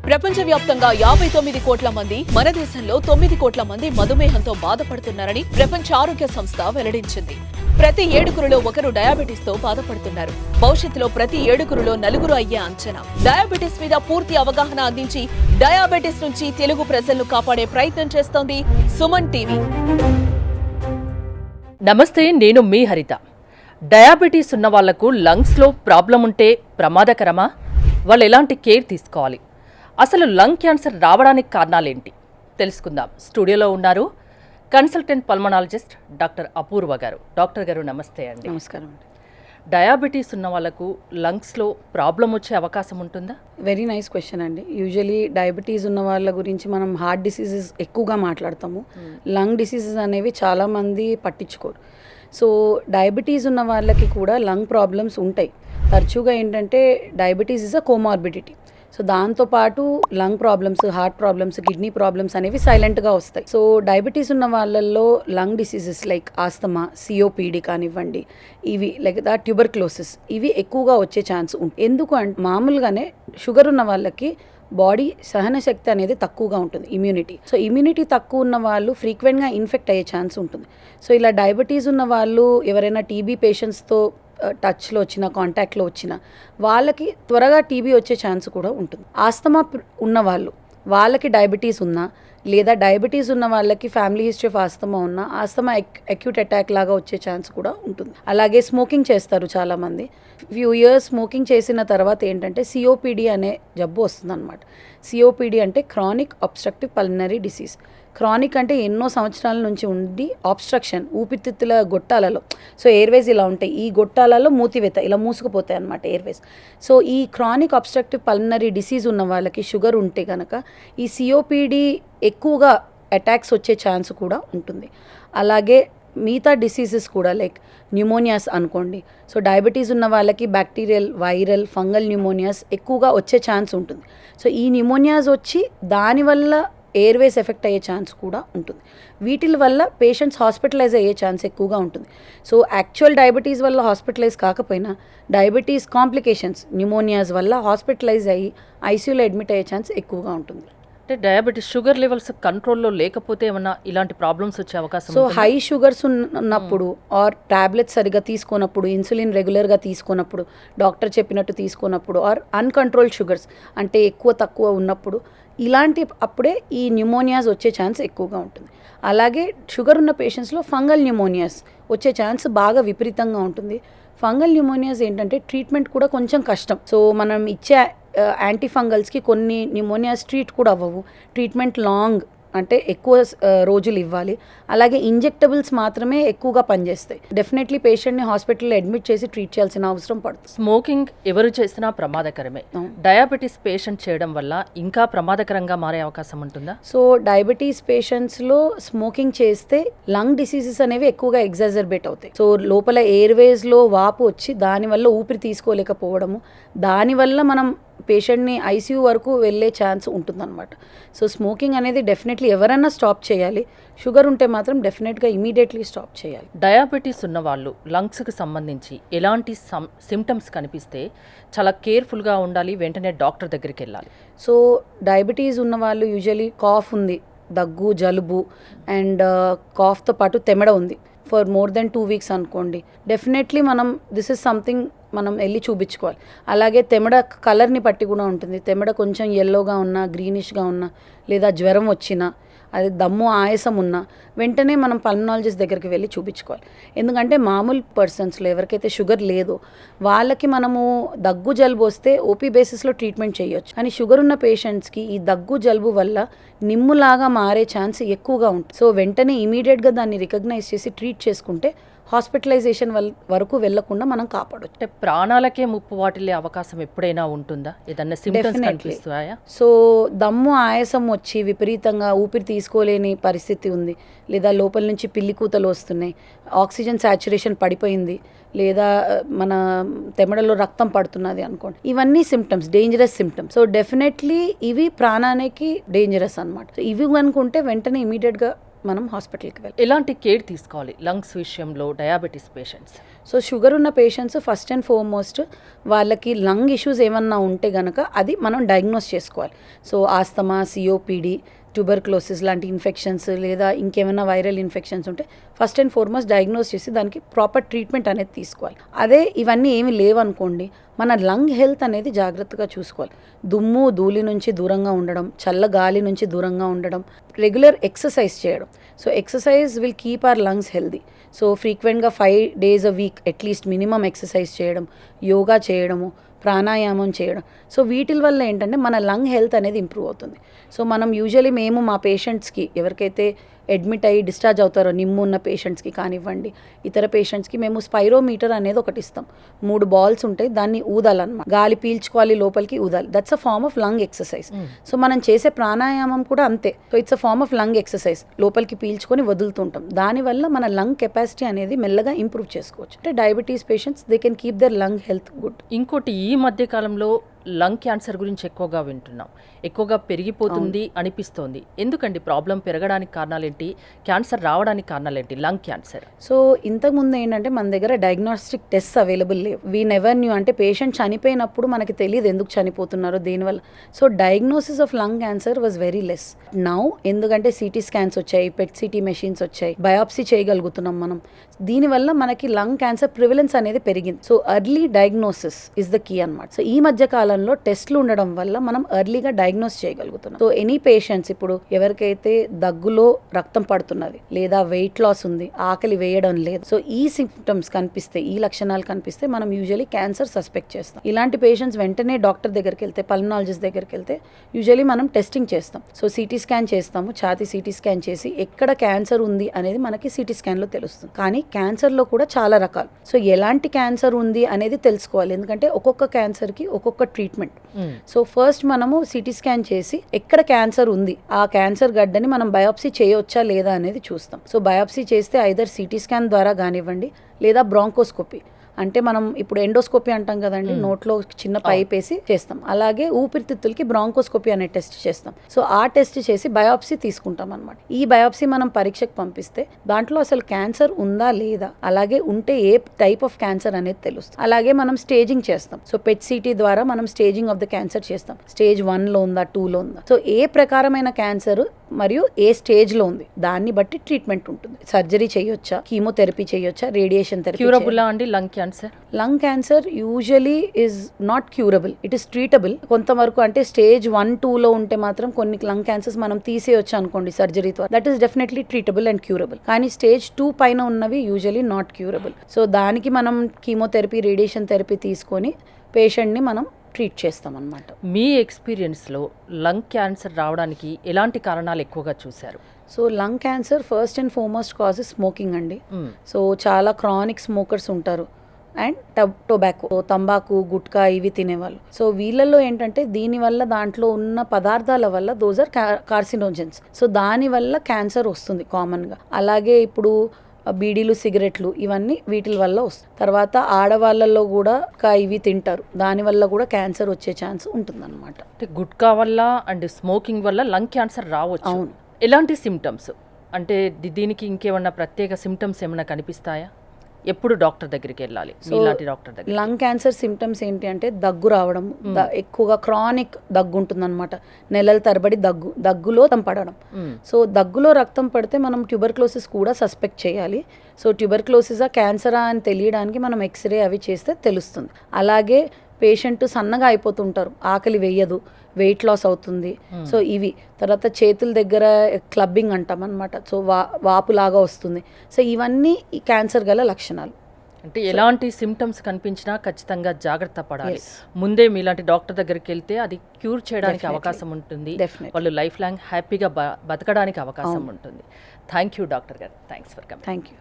ప్రపంచవ్యాప్తంగా 59 కోట్ల మంది, మన దేశంలో 9 కోట్ల మంది మధుమేహంతో బాధపడుతున్నారని ప్రపంచ ఆరోగ్య సంస్థ వెల్లడించింది. ప్రతి 7గురిలో ఒకరు డయాబెటిస్ తో బాధపడుతున్నారు. భవిష్యత్తులో ప్రతి 7గురిలో 4 అయ్యే అంచనా. డయాబెటిస్ మీద పూర్తి అవగాహన అందించి డయాబెటిస్ నుంచి తెలుగు ప్రజలను కాపాడే ప్రయత్నం చేస్తోంది సుమన్ టీవీ. నమస్తే, నేను మీ హరిత. డయాబెటీస్ ఉన్న వాళ్లకు లంగ్స్లో ప్రాబ్లం ఉంటే ప్రమాదకరమా? వాళ్ళు ఎలాంటి కేర్ తీసుకోవాలి? అసలు లంగ్ క్యాన్సర్ రావడానికి కారణాలేంటి తెలుసుకుందాం. స్టూడియోలో ఉన్నారు కన్సల్టెంట్ పల్మనాలజిస్ట్ డాక్టర్ అపూర్వ గారు. డాక్టర్ గారు నమస్తే అండి. నమస్కారం. డయాబెటీస్ ఉన్న వాళ్ళకు లంగ్స్లో ప్రాబ్లం వచ్చే అవకాశం ఉంటుందా? వెరీ నైస్ క్వశ్చన్ అండి. యూజువలీ డయాబెటీస్ ఉన్న వాళ్ళ గురించి మనం హార్ట్ డిసీజెస్ ఎక్కువగా మాట్లాడతాము. లంగ్ డిసీజెస్ అనేవి చాలామంది పట్టించుకోరు. సో డయాబెటీస్ ఉన్న వాళ్ళకి కూడా లంగ్ ప్రాబ్లమ్స్ ఉంటాయి. తరచుగా ఏంటంటే diabetes is a comorbidity. So దాంతోపాటు lung problems, heart problems, kidney problems అనేవి సైలెంట్గా వస్తాయి. సో డయాబెటీస్ ఉన్న వాళ్ళల్లో lung diseases like asthma, COPD కానివ్వండి, ఇవి లైక్ ట్యూబర్క్లోసిస్, ఇవి ఎక్కువగా వచ్చే ఛాన్స్ ఉంటుంది. ఎందుకు అంటే మామూలుగానే షుగర్ ఉన్న వాళ్ళకి బాడీ సహన శక్తి అనేది తక్కువగా ఉంటుంది, ఇమ్యూనిటీ. సో ఇమ్యూనిటీ తక్కువ ఉన్న వాళ్ళు ఫ్రీక్వెంట్గా ఇన్ఫెక్ట్ అయ్యే ఛాన్స్ ఉంటుంది. సో ఇలా డయాబెటీస్ ఉన్న వాళ్ళు ఎవరైనా టీబీ పేషెంట్స్తో టచ్లో వచ్చిన, కాంటాక్ట్లో వచ్చిన వాళ్ళకి త్వరగా టీబీ వచ్చే ఛాన్స్ కూడా ఉంటుంది. ఆస్తమా ఉన్న వాళ్ళకి డయాబెటీస్ ఉన్నా, లేదా డయాబెటీస్ ఉన్న వాళ్ళకి ఫ్యామిలీ హిస్టరీ ఆఫ్ ఆస్తమా ఉన్నా, ఆస్తమా అక్యూట్ అటాక్ లాగా వచ్చే ఛాన్స్ కూడా ఉంటుంది. అలాగే స్మోకింగ్ చేస్తారు చాలామంది. ఫ్యూ ఇయర్స్ స్మోకింగ్ చేసిన తర్వాత ఏంటంటే సిఓపిడి అనే జబ్బు వస్తుందన్నమాట. సిఓపిడి అంటే chronic obstructive pulmonary disease. Chronic అంటే ఎన్నో సంవత్సరాల నుంచి ఉండి ఆబ్స్ట్రక్షన్, ఊపిరితిత్తుల గొట్టాలలో, సో ఎయిర్వేస్ ఇలా ఉంటాయి, ఈ గొట్టాలలో మూతివేత ఇలా మూసుకుపోతాయి అన్నమాట ఎయిర్వేస్. సో ఈ క్రానిక్ అబ్స్ట్రక్టివ్ పల్మనరీ డిసీజ్ ఉన్న వాళ్ళకి షుగర్ ఉంటే కనుక ఈ సిఓపిడి ఎక్కువగా అటాక్స్ వచ్చే ఛాన్స్ కూడా ఉంటుంది. అలాగే మిగతా డిసీజెస్ కూడా లైక్ న్యూమోనియాస్ అనుకోండి. సో డయాబెటీస్ ఉన్న వాళ్ళకి బ్యాక్టీరియల్, వైరల్, ఫంగల్ న్యూమోనియాస్ ఎక్కువగా వచ్చే ఛాన్స్ ఉంటుంది. సో ఈ న్యూమోనియాస్ వచ్చి దానివల్ల ఎయిర్వేస్ ఎఫెక్ట్ అయ్యే ఛాన్స్ కూడా ఉంటుంది. వీటి వల్ల పేషెంట్స్ హాస్పిటలైజ్ అయ్యే ఛాన్స్ ఎక్కువగా ఉంటుంది. సో యాక్చువల్ డయాబెటీస్ వల్ల హాస్పిటలైజ్ కాకపోయినా డయాబెటీస్ కాంప్లికేషన్స్, న్యూమోనియాస్ వల్ల హాస్పిటలైజ్ అయ్యి ఐసీయూలో అడ్మిట్ అయ్యే ఛాన్స్ ఎక్కువగా ఉంటుంది. అంటే డయాబెటీస్ షుగర్ లెవెల్స్ కంట్రోల్లో లేకపోతే ఏమన్నా ఇలాంటి ప్రాబ్లమ్స్ వచ్చే అవకాశం? సో హై షుగర్స్ ఉన్నప్పుడు ఆర్ టాబ్లెట్స్ సరిగా తీసుకున్నప్పుడు, ఇన్సులిన్ రెగ్యులర్గా తీసుకున్నప్పుడు, డాక్టర్ చెప్పినట్టు తీసుకున్నప్పుడు, ఆర్ అన్కంట్రోల్డ్ షుగర్స్ అంటే ఎక్కువ తక్కువ ఉన్నప్పుడు, ఇలాంటి అప్పుడే ఈ న్యూమోనియాస్ వచ్చే ఛాన్స్ ఎక్కువగా ఉంటుంది. అలాగే షుగర్ ఉన్న పేషెంట్స్లో ఫంగల్ న్యూమోనియాస్ వచ్చే ఛాన్స్ బాగా విపరీతంగా ఉంటుంది. ఫంగల్ న్యూమోనియాస్ ఏంటంటే ట్రీట్మెంట్ కూడా కొంచెం కష్టం. సో మనం ఇచ్చే యాంటీఫంగల్స్కి కొన్ని న్యూమోనియాస్ ట్రీట్ కూడా అవ్వవు. ట్రీట్మెంట్ లాంగ్ అంటే ఎక్కువ రోజులు ఇవ్వాలి. అలాగే ఇంజెక్టబుల్స్ మాత్రమే ఎక్కువగా పనిచేస్తాయి. డెఫినెట్లీ పేషెంట్ని హాస్పిటల్లో అడ్మిట్ చేసి ట్రీట్ చేయాల్సిన అవసరం పడుతుంది. స్మోకింగ్ ఎవరు చేసినా ప్రమాదకరమే. డయాబెటీస్ పేషెంట్ చేయడం వల్ల ఇంకా ప్రమాదకరంగా మారే అవకాశం ఉంటుందా? సో డయాబెటీస్ పేషెంట్స్లో స్మోకింగ్ చేస్తే లంగ్ డిసీజెస్ అనేవి ఎక్కువగా ఎగ్జాజర్బేట్ అవుతాయి. సో లోపల ఎయిర్వేస్లో వాపు వచ్చి దానివల్ల ఊపిరి తీసుకోలేకపోవడము, దానివల్ల మనం పేషెంట్ని ఐసీయూ వరకు వెళ్ళే ఛాన్స్ ఉంటుందన్నమాట. సో స్మోకింగ్ అనేది డెఫినెట్లీ ఎవరైనా స్టాప్ చేయాలి. షుగర్ ఉంటే మాత్రం డెఫినెట్గా ఇమీడియట్లీ స్టాప్ చేయాలి. డయాబెటీస్ ఉన్న వాళ్ళు లంగ్స్కి సంబంధించి ఎలాంటి సిమ్టమ్స్ కనిపిస్తే చాలా కేర్ఫుల్గా ఉండాలి, వెంటనే డాక్టర్ దగ్గరికి వెళ్ళాలి? సో డయాబెటీస్ ఉన్న వాళ్ళు యూజువలీ కాఫ్ ఉంది, దగ్గు, జలుబు అండ్ కాఫ్తో పాటు తెమడ ఉంది ఫర్ మోర్ దెన్ 2 weeks అనుకోండి, డెఫినెట్లీ మనం దిస్ ఇస్ సంథింగ్ మనం వెళ్ళి చూపించుకోవాలి. అలాగే తెమడ కలర్ని బట్టి కూడా ఉంటుంది. తెమడ కొంచెం ఎల్లోగా ఉన్నా, గ్రీనిష్గా ఉన్నా, లేదా జ్వరం వచ్చినా, అది దమ్ము, ఆయాసం ఉన్నా వెంటనే మనం పల్మనాలజిస్ట్ దగ్గరికి వెళ్ళి చూపించుకోవాలి. ఎందుకంటే మామూలు పర్సన్స్లో ఎవరికైతే షుగర్ లేదో వాళ్ళకి మనము దగ్గు జలుబు వస్తే ఓపీ బేసిస్లో ట్రీట్మెంట్ చేయొచ్చు. కానీ షుగర్ ఉన్న పేషెంట్స్కి ఈ దగ్గు జలుబు వల్ల నిమ్ములాగా మారే ఛాన్స్ ఎక్కువగా ఉంటుంది. సో వెంటనే ఇమీడియట్గా దాన్ని రికగ్నైజ్ చేసి ట్రీట్ చేసుకుంటే హాస్పిటలైజేషన్ వరకు వెళ్లకుండా మనం కాపాడొచ్చు. అంటే ప్రాణాలకే ముప్పు వాటిల్లే అవకాశం ఎప్పుడైనా ఉంటుందా? ఏదన్నా సింప్టమ్స్ కనిపిస్తాయా? సో దమ్ము, ఆయాసం వచ్చి విపరీతంగా ఊపిరి తీసుకోలేని పరిస్థితి ఉంది, లేదా లోపల నుంచి పిల్లి కూతలు వస్తున్నాయి, ఆక్సిజన్ సాచురేషన్ పడిపోయింది, లేదా మన తెమడలో రక్తం పడుతున్నది అనుకోండి, ఇవన్నీ symptoms, dangerous symptoms. So definitely ఇవి ప్రాణానికి డేంజరస్ అనమాట. ఇవి అనుకుంటే వెంటనే ఇమీడియట్గా మనం హాస్పిటల్కి వెళ్ళాలి. ఎలాంటి కేర్ తీసుకోవాలి లంగ్స్ విషయంలో డయాబెటీస్ పేషెంట్స్? సో షుగర్ ఉన్న పేషెంట్స్ ఫస్ట్ అండ్ ఫార్మోస్ట్ వాళ్ళకి లంగ్ ఇష్యూస్ ఏమన్నా ఉంటే కనుక అది మనం డయాగ్నోస్ చేసుకోవాలి. సో ఆస్తమా, సిఓపిడి, ట్యూబర్క్లోసిస్ లాంటి ఇన్ఫెక్షన్స్ లేదా ఇంకేమైనా వైరల్ ఇన్ఫెక్షన్స్ ఉంటే ఫస్ట్ అండ్ ఫార్మోస్ట్ డయాగ్నోస్ చేసి దానికి ప్రాపర్ ట్రీట్మెంట్ అనేది తీసుకోవాలి. అదే ఇవన్నీ ఏమి లేవనుకోండి, మన లంగ్ హెల్త్ అనేది జాగ్రత్తగా చూసుకోవాలి. దుమ్ము ధూళి నుంచి దూరంగా ఉండడం, చల్ల గాలి నుంచి దూరంగా ఉండడం, రెగ్యులర్ ఎక్సర్సైజ్ చేయడం. So exercise will keep our lungs healthy. So ఫ్రీక్వెంట్గా 5 days a week at least minimum exercise చేయడం, యోగా చేయడము, ప్రాణాయామం చేయడం. సో వీటి వల్ల ఏంటంటే మన లంగ్ హెల్త్ అనేది ఇంప్రూవ్ అవుతుంది. సో మనం యూజువలీ మేము మా పేషెంట్స్కి ఎవరికైతే అడ్మిట్ అయ్యి డిశ్చార్జ్ అవుతారో, నిమ్ము ఉన్న పేషెంట్స్కి కానివ్వండి, ఇతర పేషెంట్స్కి మేము స్పైరోమీటర్ అనేది ఒకటి ఇస్తాం. 3 balls ఉంటాయి, దాన్ని ఊదాలన్నమాట. గాలి పీల్చుకోవాలి, లోపలికి ఊదాలి. That's a form of lung exercise. So మనం చేసే ప్రాణాయామం కూడా అంతే. So it's a form of lung exercise. లోపలికి పీల్చుకొని వదులుతుంటాం. దానివల్ల మన లంగ్ కెపాసిటీ అనేది మెల్లగా ఇంప్రూవ్ చేసుకోవచ్చు. అంటే diabetes patients they can keep their lung health good. ఇంకోటి, ఈ మధ్య కాలంలో లంగ్ క్యాన్సర్ గురించి ఎక్కువగా వింటున్నాం, ఎక్కువగా పెరిగిపోతుంది అనిపిస్తోంది. ఎందుకండి ప్రాబ్లం పెరగడానికి కారణాలేంటి, క్యాన్సర్ రావడానికి కారణాలేంటి లంగ్ క్యాన్సర్? సో ఇంతకుముందు ఏంటంటే మన దగ్గర డయాగ్నోస్టిక్ టెస్ట్ అవైలబుల్ లేవు. వీ నెవర్ న్యూ, అంటే పేషెంట్ చనిపోయినప్పుడు మనకి తెలియదు ఎందుకు చనిపోతున్నారో దేనివల్ల. So diagnosis of lung cancer was very less. Now ఎందుకంటే సిటీ స్కాన్స్ వచ్చాయి, పెట్ సిటీ మెషిన్స్ వచ్చాయి, బయాప్సీ చేయగలుగుతున్నాం మనం. దీనివల్ల మనకి లంగ్ క్యాన్సర్ ప్రివిలెన్స్ అనేది పెరిగింది. So early diagnosis is the key అన్నమాట. సో ఈ మధ్య కాలంలో టెస్ట్లు ఉండడం వల్ల మనం ఎర్లీగా డయాగ్నోస్ చేయగలుగుతున్నాం. సో ఎనీ పేషెంట్స్, ఇప్పుడు ఎవరికైతే దగ్గులో రక్తం పడుతున్నది లేదా వెయిట్ లాస్ ఉంది, ఆకలి వేయడం లేదు, సో ఈ సిమ్టమ్స్ కనిపిస్తే, ఈ లక్షణాలు కనిపిస్తే మనం యూజువలీ క్యాన్సర్ సస్పెక్ట్ చేస్తాం. ఇలాంటి పేషెంట్స్ వెంటనే డాక్టర్ దగ్గరికి వెళ్తే, పల్మనాలజిస్ట్ దగ్గరికి వెళ్తే యూజువలీ మనం టెస్టింగ్ చేస్తాం. సో సిటీ స్కాన్ చేస్తాము, ఛాతీ సిటీ స్కాన్ చేసి ఎక్కడ క్యాన్సర్ ఉంది అనేది మనకి సిటీ స్కాన్లో తెలుస్తుంది. కానీ క్యాన్సర్లో కూడా చాలా రకాలు. సో ఎలాంటి క్యాన్సర్ ఉంది అనేది తెలుసుకోవాలి, ఎందుకంటే ఒక్కొక్క క్యాన్సర్కి ఒక్కొక్క ట్రీట్మెంట్. సో ఫస్ట్ మనము సిటీ స్కాన్ చేసి ఎక్కడ క్యాన్సర్ ఉంది, ఆ క్యాన్సర్ గడ్డని మనం బయాప్సీ చేయవచ్చా లేదా అనేది చూస్తాం. సో బయాప్సీ చేస్తే ఐదర్ సిటీ స్కాన్ ద్వారా కానివ్వండి లేదా బ్రాంకోస్కోపీ, అంటే మనం ఇప్పుడు ఎండోస్కోపీ అంటాం కదండి, నోట్లో చిన్న పైప్ వేసి చేస్తాం. అలాగే ఊపిరితిత్తులకి బ్రాంకోస్కోపీ అనే టెస్ట్ చేస్తాం. సో ఆ టెస్ట్ చేసి బయాప్సీ తీసుకుంటాం అనమాట. ఈ బయాప్సీ మనం పరీక్షకు పంపిస్తే దాంట్లో అసలు క్యాన్సర్ ఉందా లేదా, అలాగే ఉంటే ఏ టైప్ ఆఫ్ క్యాన్సర్ అనేది తెలుస్తుంది. అలాగే మనం స్టేజింగ్ చేస్తాం. సో పెట్ సిటీ ద్వారా మనం స్టేజింగ్ ఆఫ్ ద క్యాన్సర్ చేస్తాం. స్టేజ్ 1లో ఉందా, 2లో ఉందా. సో ఏ ప్రకారమైన క్యాన్సర్ మరియు ఏ స్టేజ్లో ఉంది దాన్ని బట్టి ట్రీట్మెంట్ ఉంటుంది. సర్జరీ చేయొచ్చా, కీమోథెరపీ చేయొచ్చా, రేడియేషన్ థెరపీ. క్యూరబుల్ అండి lung cancer? Lung cancer usually is not curable, it is treatable కొంతవరకు. అంటే స్టేజ్ 1, 2లో ఉంటే మాత్రం కొన్ని లంగ్ క్యాన్సర్స్ మనం తీసేయొచ్చు అనుకోండి సర్జరీ ద్వారా, that is definitely treatable and curable. కానీ స్టేజ్ 2 పైన ఉన్నవి యూజువలీ నాట్ క్యూరబుల్. సో దానికి మనం కీమోథెరపీ, రేడియేషన్ థెరపీ తీసుకొని పేషెంట్ని మనం ట్రీట్ చేస్తాం అన్నమాట. మీ ఎక్స్పీరియన్స్లో లంగ్ క్యాన్సర్ రావడానికి ఎలాంటి కారణాలు ఎక్కువగా చూశారు? So lung cancer first and foremost cause smoking అండి. సో చాలా క్రానిక్ స్మోకర్స్ ఉంటారు అండ్ టొబాకో, తంబాకు, గుట్కా ఇవి తినేవాళ్ళు. సో వీళ్ళల్లో ఏంటంటే దీనివల్ల దాంట్లో ఉన్న పదార్థాల వల్ల దోస్ ఆర్ కార్సినోజెన్స్. సో దానివల్ల క్యాన్సర్ వస్తుంది కామన్గా. అలాగే ఇప్పుడు బీడీలు, సిగరెట్లు ఇవన్నీ వీటి వల్ల వస్తుంది. తర్వాత ఆడవాళ్ళల్లో కూడా ఇవి తింటారు, దానివల్ల కూడా క్యాన్సర్ వచ్చే ఛాన్స్ ఉంటుందన్నమాట. అంటే గుట్కా వల్ల అండ్ స్మోకింగ్ వల్ల లంగ్ క్యాన్సర్ రావచ్చు. అవును. ఎలాంటి సిమ్టమ్స్, అంటే దీనికి ఇంకేమన్నా ప్రత్యేక సిమ్టమ్స్ ఏమైనా కనిపిస్తాయా? ఎప్పుడు డాక్టర్ దగ్గరికి వెళ్ళాలి ఇలాంటి డాక్టర్ దగ్గర? లంగ్ క్యాన్సర్ సిమ్టమ్స్ ఏంటి అంటే దగ్గు రావడం, ఎక్కువగా క్రానిక్ దగ్గు ఉంటుందన్నమాట. నెలల తరబడి దగ్గులో రక్తం పడడం. సో దగ్గులో రక్తం పడితే మనం ట్యూబర్క్లోసిస్ కూడా సస్పెక్ట్ చేయాలి. సో ట్యూబర్క్లోసిసా క్యాన్సరా అని తెలియడానికి మనం ఎక్స్రే అవి చేస్తే తెలుస్తుంది. అలాగే పేషెంట్ సన్నగా అయిపోతుంటారు, ఆకలి వేయదు, వెయిట్ లాస్ అవుతుంది. సో ఇవి. తర్వాత చేతుల దగ్గర క్లబ్బింగ్ అంటాం అనమాట. సో వాపులాగా వస్తుంది. సో ఇవన్నీ ఈ క్యాన్సర్ గల లక్షణాలు. అంటే ఎలాంటి సిమ్టమ్స్ కనిపించినా ఖచ్చితంగా జాగ్రత్త పడాలి. ముందే మీలాంటి డాక్టర్ దగ్గరికి వెళ్తే అది క్యూర్ చేయడానికి అవకాశం ఉంటుంది, వాళ్ళు లైఫ్ లాంగ్ హ్యాపీగా బతకడానికి అవకాశం ఉంటుంది. థ్యాంక్ యూ డాక్టర్ గారు, thanks for coming. Thank you.